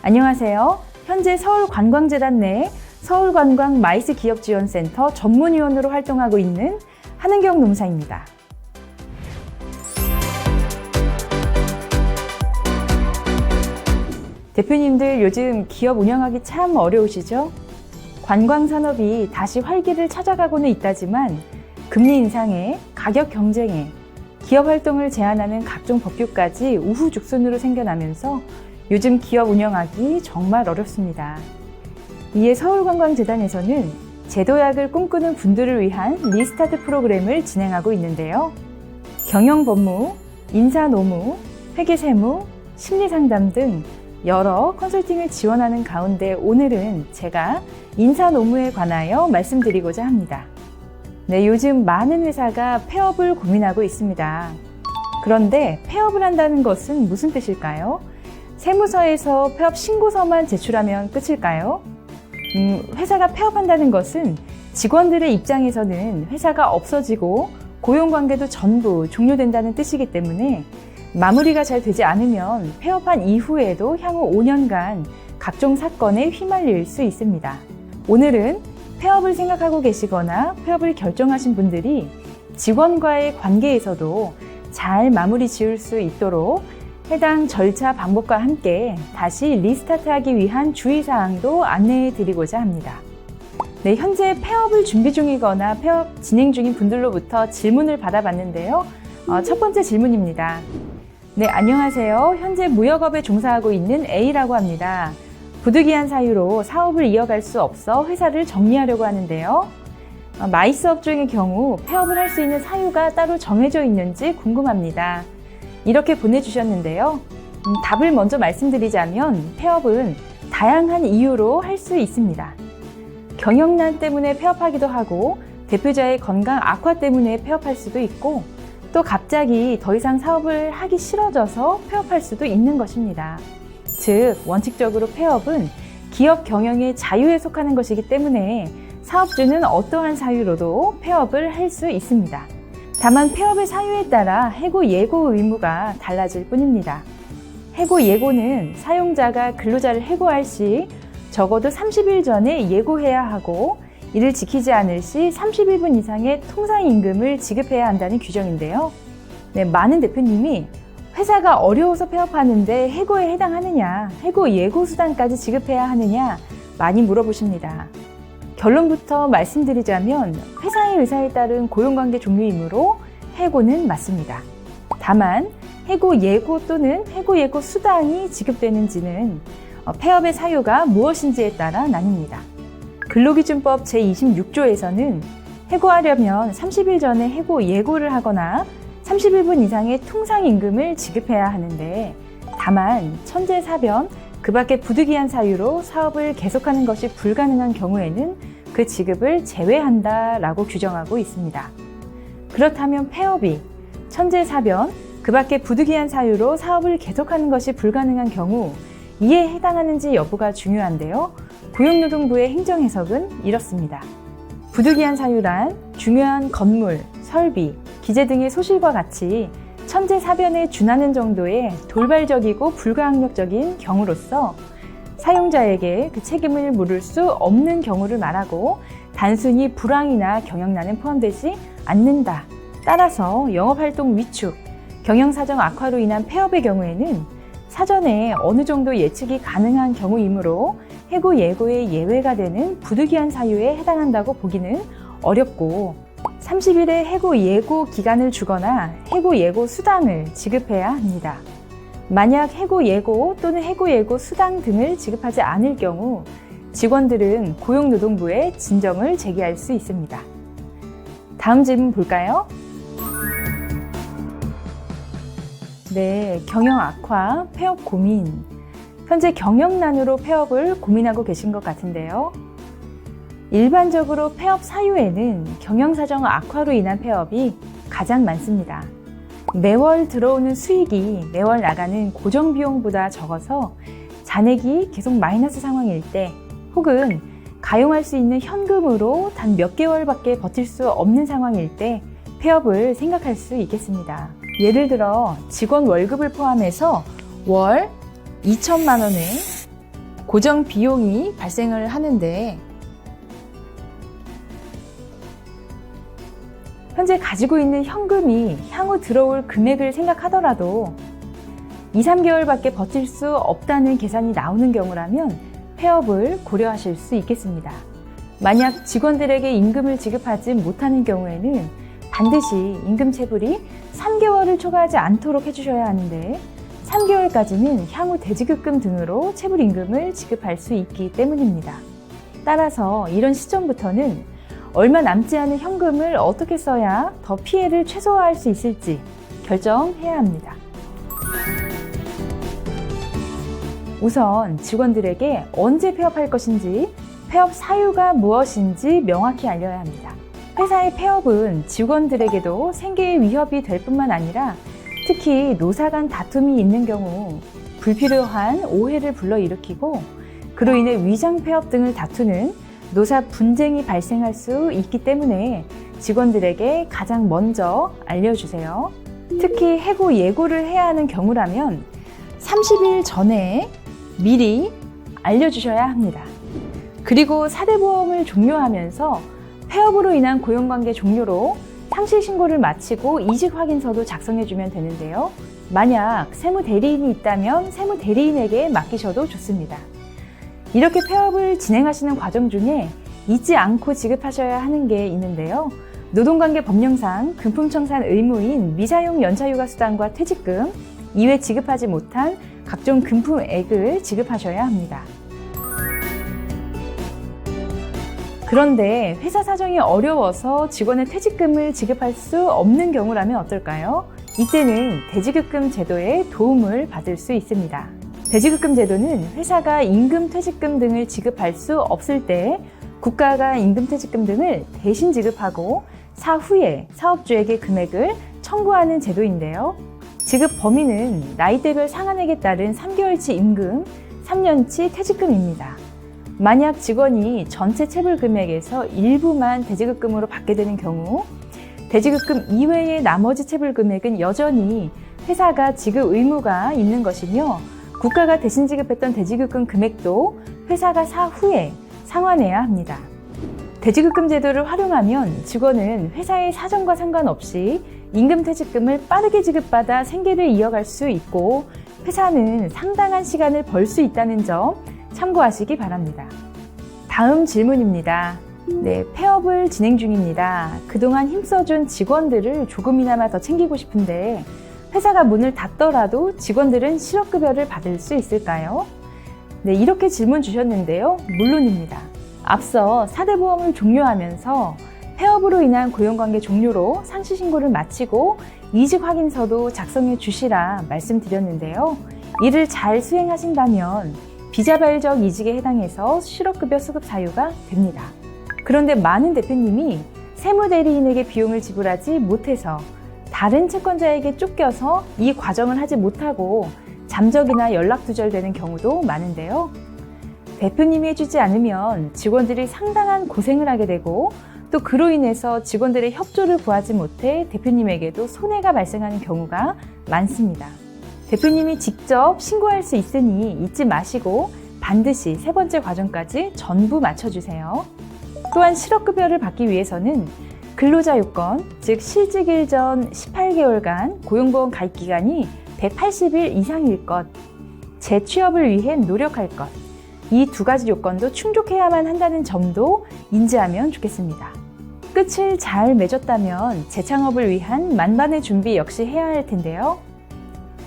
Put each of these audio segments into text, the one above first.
안녕하세요. 현재 서울관광재단 내 서울관광 마이스 기업지원센터 전문위원으로 활동하고 있는 한은경 농사입니다. 대표님들 요즘 기업 운영하기 참 어려우시죠? 관광산업이 다시 활기를 찾아가고는 있다지만 금리 인상에 가격 경쟁에 기업 활동을 제한하는 각종 법규까지 우후죽순으로 생겨나면서 요즘 기업 운영하기 정말 어렵습니다. 이에 서울관광재단에서는 제도약을 꿈꾸는 분들을 위한 리스타트 프로그램을 진행하고 있는데요. 경영법무, 인사노무, 회계세무, 심리상담 등 여러 컨설팅을 지원하는 가운데 오늘은 제가 인사노무에 관하여 말씀드리고자 합니다. 네, 요즘 많은 회사가 폐업을 고민하고 있습니다. 그런데 폐업을 한다는 것은 무슨 뜻일까요? 세무서에서 폐업 신고서만 제출하면 끝일까요? 회사가 폐업한다는 것은 직원들의 입장에서는 회사가 없어지고 고용관계도 전부 종료된다는 뜻이기 때문에 마무리가 잘 되지 않으면 폐업한 이후에도 향후 5년간 각종 사건에 휘말릴 수 있습니다. 오늘은 폐업을 생각하고 계시거나 폐업을 결정하신 분들이 직원과의 관계에서도 잘 마무리 지을 수 있도록 해당 절차 방법과 함께 다시 리스타트하기 위한 주의사항도 안내해 드리고자 합니다. 네, 현재 폐업을 준비 중이거나 폐업 진행 중인 분들로부터 질문을 받아봤는데요. 첫 번째 질문입니다. 네, 안녕하세요. 현재 무역업에 종사하고 있는 A라고 합니다. 부득이한 사유로 사업을 이어갈 수 없어 회사를 정리하려고 하는데요. 마이스 업종의 경우 폐업을 할 수 있는 사유가 따로 정해져 있는지 궁금합니다. 이렇게 보내주셨는데요. 답을 먼저 말씀드리자면 폐업은 다양한 이유로 할 수 있습니다. 경영난 때문에 폐업하기도 하고 대표자의 건강 악화 때문에 폐업할 수도 있고 또 갑자기 더 이상 사업을 하기 싫어져서 폐업할 수도 있는 것입니다. 즉, 원칙적으로 폐업은 기업 경영의 자유에 속하는 것이기 때문에 사업주는 어떠한 사유로도 폐업을 할 수 있습니다. 다만 폐업의 사유에 따라 해고 예고 의무가 달라질 뿐입니다. 해고 예고는 사용자가 근로자를 해고할 시 적어도 30일 전에 예고해야 하고 이를 지키지 않을 시 31분 이상의 통상임금을 지급해야 한다는 규정인데요. 네, 많은 대표님이 회사가 어려워서 폐업하는데 해고에 해당하느냐, 해고 예고 수당까지 지급해야 하느냐 많이 물어보십니다. 결론부터 말씀드리자면 회사의 의사에 따른 고용관계 종료이므로 해고는 맞습니다. 다만 해고 예고 또는 해고 예고 수당이 지급되는지는 폐업의 사유가 무엇인지에 따라 나뉩니다. 근로기준법 제26조에서는 해고하려면 30일 전에 해고 예고를 하거나 31분 이상의 통상임금을 지급해야 하는데 다만 천재사변, 그 밖에 부득이한 사유로 사업을 계속하는 것이 불가능한 경우에는 그 지급을 제외한다라고 규정하고 있습니다. 그렇다면 폐업이 천재사변, 그 밖에 부득이한 사유로 사업을 계속하는 것이 불가능한 경우 이에 해당하는지 여부가 중요한데요. 고용노동부의 행정해석은 이렇습니다. 부득이한 사유란 중요한 건물, 설비, 기재 등의 소실과 같이 천재사변에 준하는 정도의 돌발적이고 불가항력적인 경우로서 사용자에게 그 책임을 물을 수 없는 경우를 말하고 단순히 불황이나 경영난은 포함되지 않는다. 따라서 영업활동 위축, 경영사정 악화로 인한 폐업의 경우에는 사전에 어느 정도 예측이 가능한 경우이므로 해고 예고의 예외가 되는 부득이한 사유에 해당한다고 보기는 어렵고 30일의 해고 예고 기간을 주거나 해고 예고 수당을 지급해야 합니다. 만약 해고 예고 또는 해고 예고 수당 등을 지급하지 않을 경우 직원들은 고용노동부에 진정을 제기할 수 있습니다. 다음 질문 볼까요? 네, 경영 악화, 폐업 고민. 현재 경영난으로 폐업을 고민하고 계신 것 같은데요. 일반적으로 폐업 사유에는 경영사정 악화로 인한 폐업이 가장 많습니다. 매월 들어오는 수익이 매월 나가는 고정비용보다 적어서 잔액이 계속 마이너스 상황일 때 혹은 가용할 수 있는 현금으로 단 몇 개월밖에 버틸 수 없는 상황일 때 폐업을 생각할 수 있겠습니다. 예를 들어 직원 월급을 포함해서 월 2천만 원의 고정 비용이 발생을 하는데 현재 가지고 있는 현금이 향후 들어올 금액을 생각하더라도 2, 3개월밖에 버틸 수 없다는 계산이 나오는 경우라면 폐업을 고려하실 수 있겠습니다. 만약 직원들에게 임금을 지급하지 못하는 경우에는 반드시 임금 체불이 3개월을 초과하지 않도록 해주셔야 하는데 3개월까지는 향후 대지급금 등으로 체불 임금을 지급할 수 있기 때문입니다. 따라서 이런 시점부터는 얼마 남지 않은 현금을 어떻게 써야 더 피해를 최소화할 수 있을지 결정해야 합니다. 우선 직원들에게 언제 폐업할 것인지, 폐업 사유가 무엇인지 명확히 알려야 합니다. 회사의 폐업은 직원들에게도 생계에 위협이 될 뿐만 아니라 특히 노사 간 다툼이 있는 경우 불필요한 오해를 불러일으키고 그로 인해 위장 폐업 등을 다투는 노사 분쟁이 발생할 수 있기 때문에 직원들에게 가장 먼저 알려주세요. 특히 해고 예고를 해야 하는 경우라면 30일 전에 미리 알려주셔야 합니다. 그리고 사대보험을 종료하면서 폐업으로 인한 고용관계 종료로 상실신고를 마치고 이직확인서도 작성해주면 되는데요. 만약 세무대리인이 있다면 세무대리인에게 맡기셔도 좋습니다. 이렇게 폐업을 진행하시는 과정 중에 잊지 않고 지급하셔야 하는 게 있는데요. 노동관계 법령상 금품청산 의무인 미사용 연차휴가수당과 퇴직금 이외 지급하지 못한 각종 금품액을 지급하셔야 합니다. 그런데 회사 사정이 어려워서 직원의 퇴직금을 지급할 수 없는 경우라면 어떨까요? 이때는 대지급금 제도의 도움을 받을 수 있습니다. 대지급금 제도는 회사가 임금퇴직금 등을 지급할 수 없을 때 국가가 임금퇴직금 등을 대신 지급하고 사후에 사업주에게 금액을 청구하는 제도인데요. 지급 범위는 나이대별 상한액에 따른 3개월치 임금, 3년치 퇴직금입니다. 만약 직원이 전체 체불 금액에서 일부만 대지급금으로 받게 되는 경우 대지급금 이외의 나머지 체불 금액은 여전히 회사가 지급 의무가 있는 것이며 국가가 대신 지급했던 대지급금 금액도 회사가 사후에 상환해야 합니다. 대지급금 제도를 활용하면 직원은 회사의 사정과 상관없이 임금퇴직금을 빠르게 지급받아 생계를 이어갈 수 있고 회사는 상당한 시간을 벌 수 있다는 점 참고하시기 바랍니다. 다음 질문입니다. 네, 폐업을 진행 중입니다. 그동안 힘써준 직원들을 조금이나마 더 챙기고 싶은데 회사가 문을 닫더라도 직원들은 실업급여를 받을 수 있을까요? 네, 이렇게 질문 주셨는데요. 물론입니다. 앞서 사대보험을 종료하면서 폐업으로 인한 고용관계 종료로 상시신고를 마치고 이직확인서도 작성해 주시라 말씀드렸는데요. 이를 잘 수행하신다면 비자발적 이직에 해당해서 실업급여 수급 사유가 됩니다. 그런데 많은 대표님이 세무대리인에게 비용을 지불하지 못해서 다른 채권자에게 쫓겨서 이 과정을 하지 못하고 잠적이나 연락 두절되는 경우도 많은데요. 대표님이 해주지 않으면 직원들이 상당한 고생을 하게 되고 또 그로 인해서 직원들의 협조를 구하지 못해 대표님에게도 손해가 발생하는 경우가 많습니다. 대표님이 직접 신고할 수 있으니 잊지 마시고 반드시 세 번째 과정까지 전부 마쳐주세요. 또한 실업급여를 받기 위해서는 근로자 요건, 즉 실직일 전 18개월간 고용보험 가입 기간이 180일 이상일 것, 재취업을 위해 노력할 것, 이 두 가지 요건도 충족해야만 한다는 점도 인지하면 좋겠습니다. 끝을 잘 맺었다면 재창업을 위한 만반의 준비 역시 해야 할 텐데요.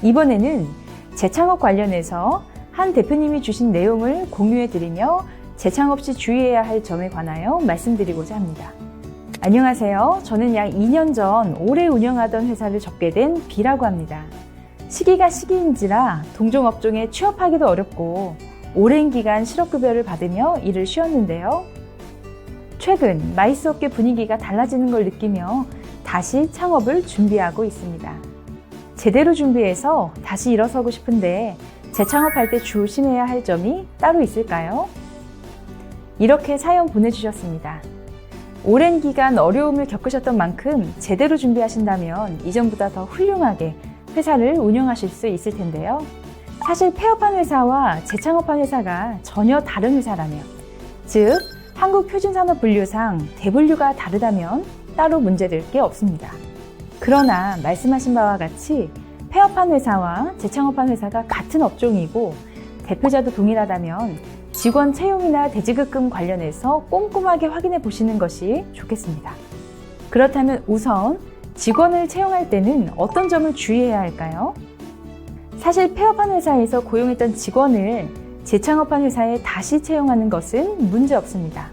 이번에는 재창업 관련해서 한 대표님이 주신 내용을 공유해드리며 재창업 시 주의해야 할 점에 관하여 말씀드리고자 합니다. 안녕하세요. 저는 약 2년 전 오래 운영하던 회사를 접게 된 B라고 합니다. 시기가 시기인지라 동종업종에 취업하기도 어렵고 오랜 기간 실업급여를 받으며 일을 쉬었는데요. 최근 마이스업계 분위기가 달라지는 걸 느끼며 다시 창업을 준비하고 있습니다. 제대로 준비해서 다시 일어서고 싶은데 재창업할 때 조심해야 할 점이 따로 있을까요? 이렇게 사연 보내주셨습니다. 오랜 기간 어려움을 겪으셨던 만큼 제대로 준비하신다면 이전보다 더 훌륭하게 회사를 운영하실 수 있을 텐데요. 사실 폐업한 회사와 재창업한 회사가 전혀 다른 회사라며, 즉 한국표준산업분류상 대분류가 다르다면 따로 문제될 게 없습니다. 그러나 말씀하신 바와 같이 폐업한 회사와 재창업한 회사가 같은 업종이고 대표자도 동일하다면 직원 채용이나 대지급금 관련해서 꼼꼼하게 확인해 보시는 것이 좋겠습니다. 그렇다면 우선 직원을 채용할 때는 어떤 점을 주의해야 할까요? 사실 폐업한 회사에서 고용했던 직원을 재창업한 회사에 다시 채용하는 것은 문제 없습니다.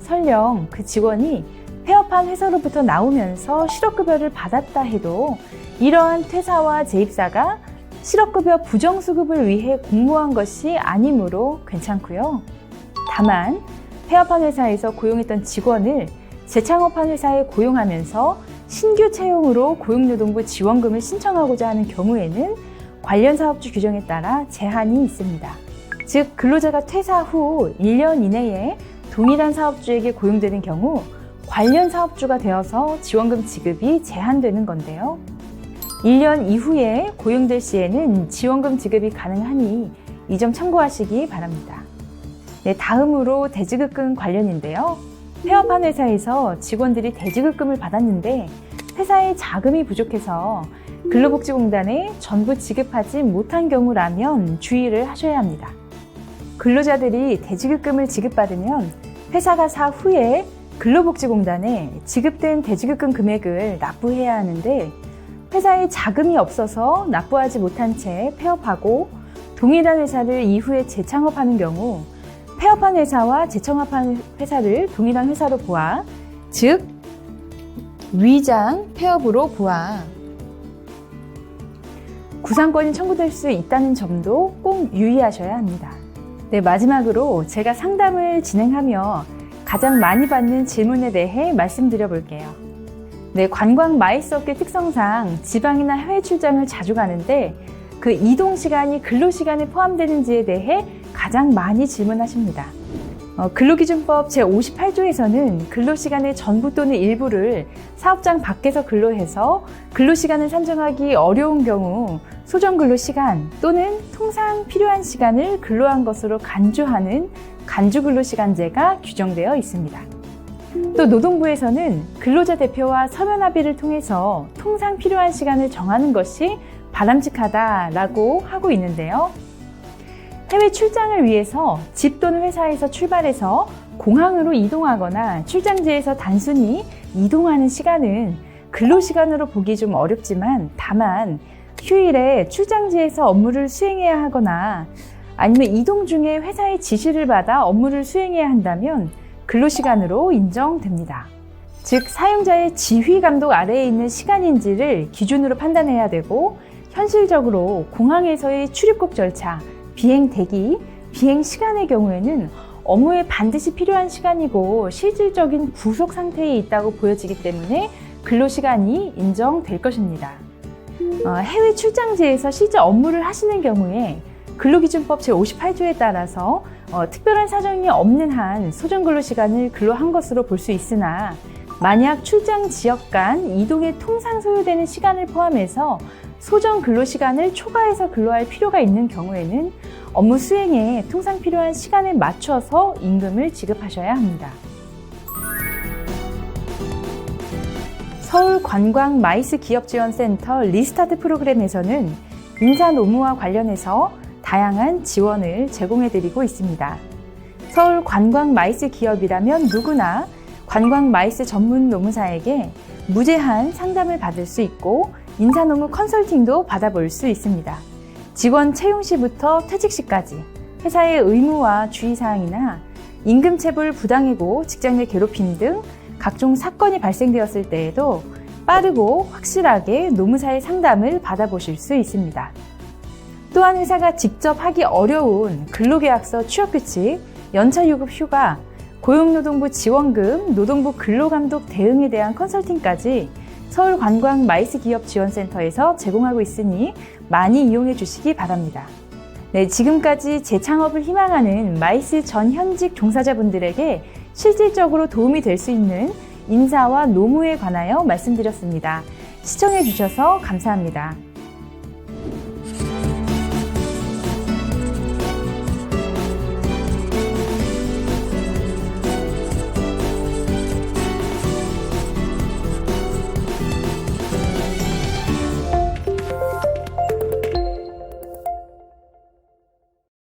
설령 그 직원이 폐업한 회사로부터 나오면서 실업급여를 받았다 해도 이러한 퇴사와 재입사가 실업급여 부정수급을 위해 공모한 것이 아니므로 괜찮고요. 다만 폐업한 회사에서 고용했던 직원을 재창업한 회사에 고용하면서 신규 채용으로 고용노동부 지원금을 신청하고자 하는 경우에는 관련 사업주 규정에 따라 제한이 있습니다. 즉 근로자가 퇴사 후 1년 이내에 동일한 사업주에게 고용되는 경우 관련 사업주가 되어서 지원금 지급이 제한되는 건데요. 1년 이후에 고용될 시에는 지원금 지급이 가능하니 이 점 참고하시기 바랍니다. 네, 다음으로 대지급금 관련인데요. 폐업한 회사에서 직원들이 대지급금을 받았는데 회사의 자금이 부족해서 근로복지공단에 전부 지급하지 못한 경우라면 주의를 하셔야 합니다. 근로자들이 대지급금을 지급받으면 회사가 사후에 근로복지공단에 지급된 대지급금 금액을 납부해야 하는데 회사에 자금이 없어서 납부하지 못한 채 폐업하고 동일한 회사를 이후에 재창업하는 경우 폐업한 회사와 재창업한 회사를 동일한 회사로 보아, 즉 위장 폐업으로 보아 구상권이 청구될 수 있다는 점도 꼭 유의하셔야 합니다. 네, 마지막으로 제가 상담을 진행하며 가장 많이 받는 질문에 대해 말씀드려 볼게요. 네, 관광 마이스업계 특성상 지방이나 해외 출장을 자주 가는데 그 이동 시간이 근로 시간에 포함되는지에 대해 가장 많이 질문하십니다. 근로기준법 제58조에서는 근로시간의 전부 또는 일부를 사업장 밖에서 근로해서 근로시간을 산정하기 어려운 경우 소정근로시간 또는 통상 필요한 시간을 근로한 것으로 간주하는 간주근로시간제가 규정되어 있습니다. 또 노동부에서는 근로자 대표와 서면 합의를 통해서 통상 필요한 시간을 정하는 것이 바람직하다라고 하고 있는데요. 해외 출장을 위해서 집 또는 회사에서 출발해서 공항으로 이동하거나 출장지에서 단순히 이동하는 시간은 근로시간으로 보기 좀 어렵지만 다만 휴일에 출장지에서 업무를 수행해야 하거나 아니면 이동 중에 회사의 지시를 받아 업무를 수행해야 한다면 근로시간으로 인정됩니다. 즉 사용자의 지휘 감독 아래에 있는 시간인지를 기준으로 판단해야 되고 현실적으로 공항에서의 출입국 절차, 비행 대기, 비행 시간의 경우에는 업무에 반드시 필요한 시간이고 실질적인 부속 상태에 있다고 보여지기 때문에 근로시간이 인정될 것입니다. 해외 출장지에서 실제 업무를 하시는 경우에 근로기준법 제58조에 따라서 특별한 사정이 없는 한 소정근로시간을 근로한 것으로 볼 수 있으나 만약 출장 지역 간 이동에 통상 소요되는 시간을 포함해서 소정 근로시간을 초과해서 근로할 필요가 있는 경우에는 업무 수행에 통상 필요한 시간에 맞춰서 임금을 지급하셔야 합니다. 서울관광 마이스 기업지원센터 리스타트 프로그램에서는 인사 노무와 관련해서 다양한 지원을 제공해드리고 있습니다. 서울관광 마이스 기업이라면 누구나 관광 마이스 전문 노무사에게 무제한 상담을 받을 수 있고 인사노무 컨설팅도 받아볼 수 있습니다. 직원 채용 시부터 퇴직 시까지 회사의 의무와 주의사항이나 임금체불 부당해고 직장 내 괴롭힘 등 각종 사건이 발생되었을 때에도 빠르고 확실하게 노무사의 상담을 받아보실 수 있습니다. 또한 회사가 직접 하기 어려운 근로계약서 취업규칙, 연차유급 휴가, 고용노동부 지원금, 노동부 근로감독 대응에 대한 컨설팅까지 서울관광 마이스 기업지원센터에서 제공하고 있으니 많이 이용해 주시기 바랍니다. 네, 지금까지 재창업을 희망하는 마이스 전 현직 종사자분들에게 실질적으로 도움이 될 수 있는 인사와 노무에 관하여 말씀드렸습니다. 시청해 주셔서 감사합니다.